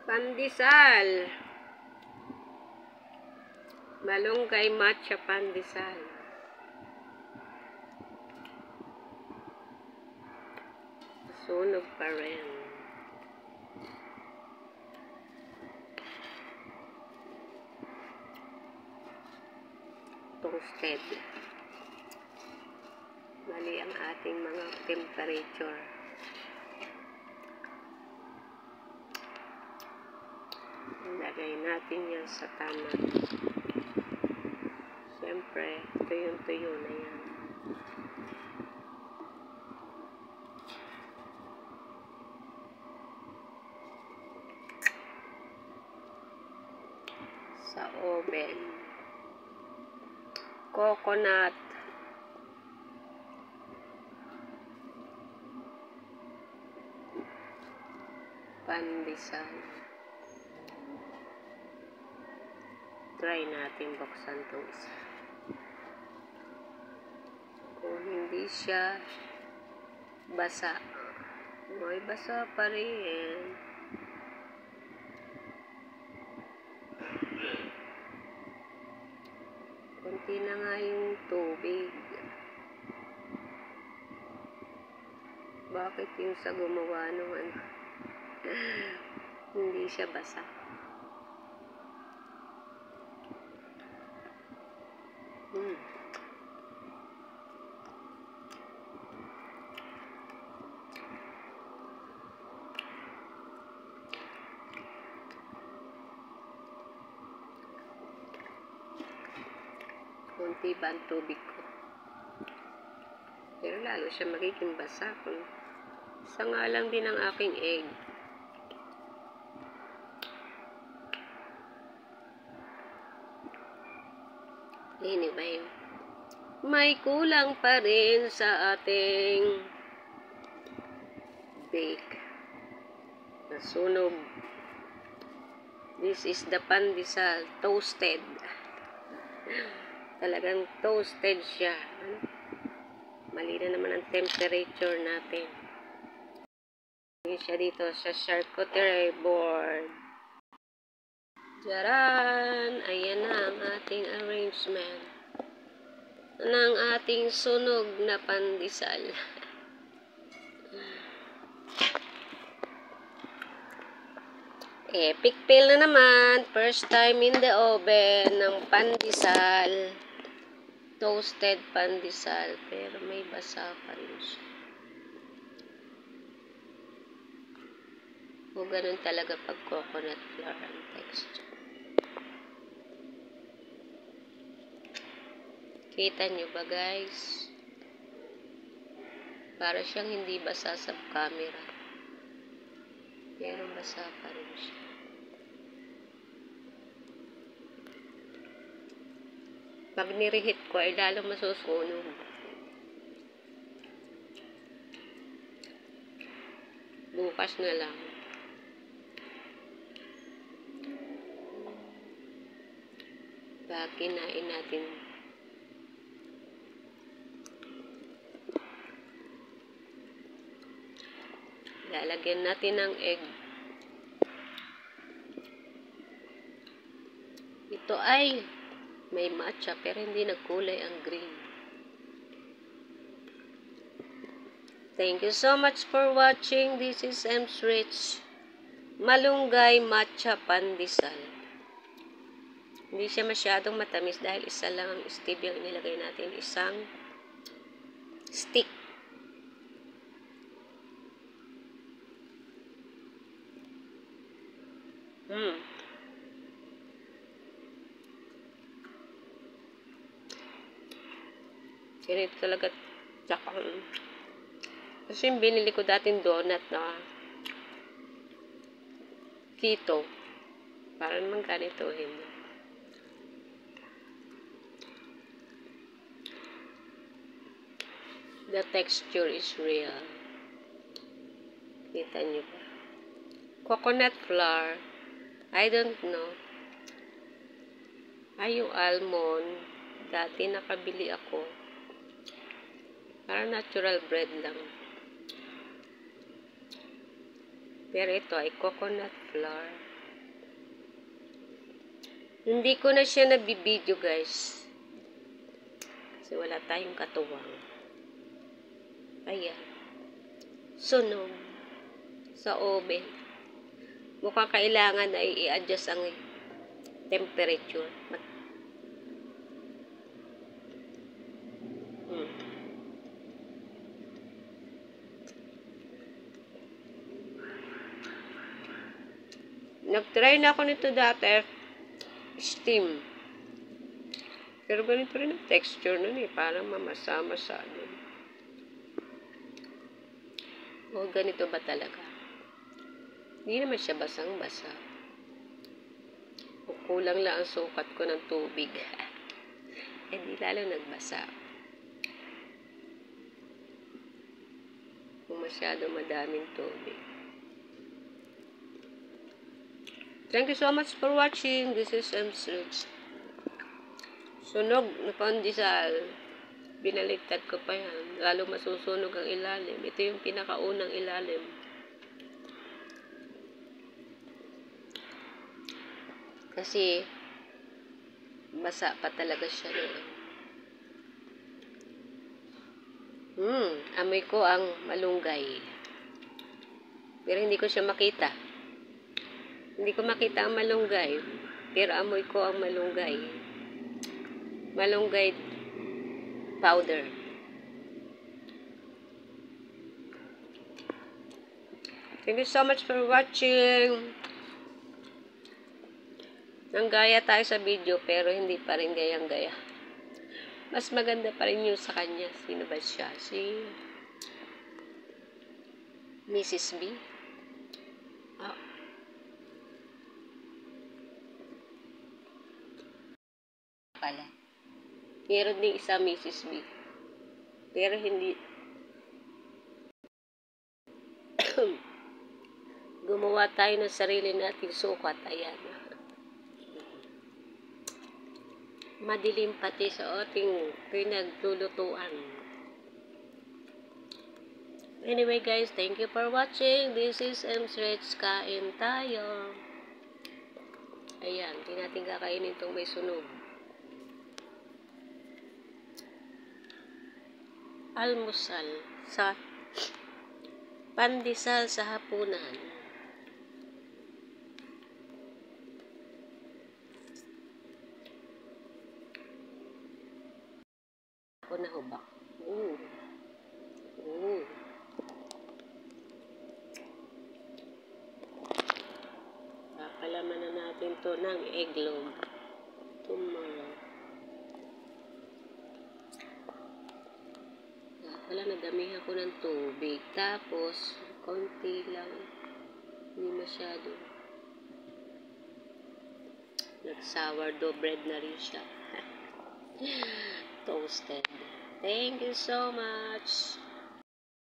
Pandesal. Malunggay matcha pandesal. Sunog pa rin. Toasted. Mali ang ating mga temperature. Lagay natin yan sa tama. Siyempre, tuyong-tuyo na yan. Sa oven. Coconut. Pandesal. Try natin buksan itong isa. Kung hindi siya basa. May basa pa rin. Kunti na nga yung tubig. Bakit yung sa gumawa naman hindi siya basa? Kunti ba ang tubig ko? Pero lalo siya magiging basa. Isa nga lang din ang aking egg. Anyway, may kulang pa rin sa ating bake. Nasunog. This is the pandesal toasted. Talagang toasted siya. Mali na naman ang temperature natin. Ngayon siya dito sa charcuterie board. Jaran! Ayan na ang ating arrangement ng ating sunog na pandesal. Epic fail na naman. First time in the oven ng pandesal. Toasted pandesal. Pero may basa pa rin siya. O ganun talaga pag coconut flour ang texture. Kita nyo ba guys? Para siyang hindi basa sa camera. Pero basa pa rin siya. Pag nirehit ko ay lalong masusunog. Bukas na lang. Pag kinain natin lalagyan natin ng egg. Ito ay may matcha pero hindi nagkulay ang green. Thank you so much for watching. This is M's Rich Malunggay Matcha Pandesal. Hindi siya masyadong matamis dahil isa lang ang stevia ang nilagay natin. Isang stick. Ganito talaga tsaka. Kasi yung binili ko dating donut na keto. Para naman ganitohin. The texture is real. Kita nyo ba? Coconut flour. I don't know. Ay, yung almond. Dati nakabili ako. Para natural bread lang. Pero ito ay coconut flour. Hindi ko na siya nabibideo, guys. Kasi wala tayong katuwang. Ayan. Sunog sa oven. Mukhang kailangan ay i-adjust ang temperature. Nag-try na ako nito dati. Steam. Pero ganito rin ang texture nun eh. Parang mamasa-masa nun. O, ganito ba talaga? Hindi naman siya basang-basa. O, kulang lang ang sukat ko ng tubig. Hindi lalo nagbasa. Kung masyado madaming tubig. Thank you so much for watching. This is M's Rich. Sunog na pandesal. Binaligtad ko pa yan. Lalo masusunog ang ilalim. Ito yung pinakaunang ilalim. Kasi basa pa talaga siya noon. Amoy ko ang malunggay. Pero hindi ko siya makita. Hindi ko makita ang malunggay. Pero amoy ko ang malunggay. Malunggay powder. Thank you so much for watching. Nanggaya tayo sa video pero hindi pa rin gayang-gaya. Mas maganda pa rin yung sa kanya. Sino ba siya? Si Mrs. B. Oh. Pala. Meron din isa Mrs. B. Pero hindi. Gumawa tayo ng sarili nating sukat. Ayan. Madilim pati sa ating pinaglulutuan. Anyway guys, thank you for watching. This is M's Rich. Kain tayo. Ayan, hindi natin kakainin itong may sunog. Almusal sa pandesal sa hapunan. Ako na hubak. Kakalaman na natin to ng eggnog. Tomorrow. Wala, nadamihan ko ng tubig. Tapos, konti lang. Hindi masyado. Nag-sourdough bread na rin siya. Toasted. Thank you so much.